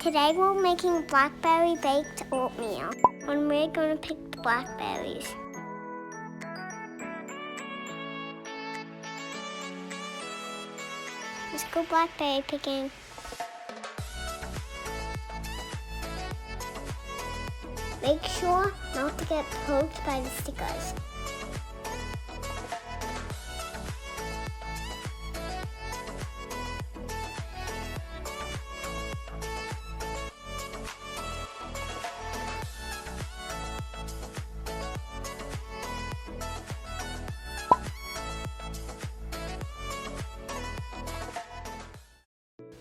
Today we're making blackberry baked oatmeal, and we're going to pick the blackberries. Let's go blackberry picking. Make sure not to get poked by the stickers.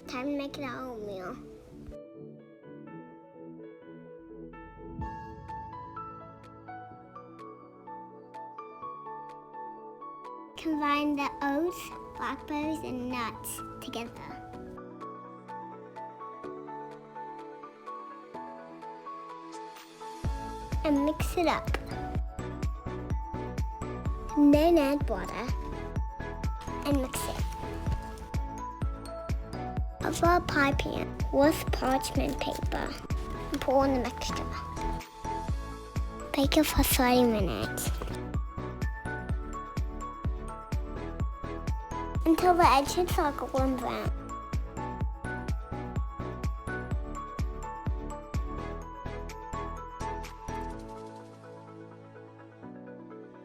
Time to make it our oatmeal. Combine the oats, blackberries, and nuts together. And mix it up. And then add water and mix it. Cover a pie pan with parchment paper and pour in the mixture. Bake it for 30 minutes. Until the edges are golden brown.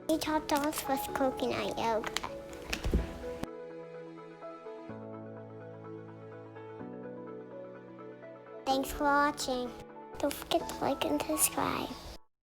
We topped off with coconut yogurt. Thanks for watching. Don't forget to like and subscribe.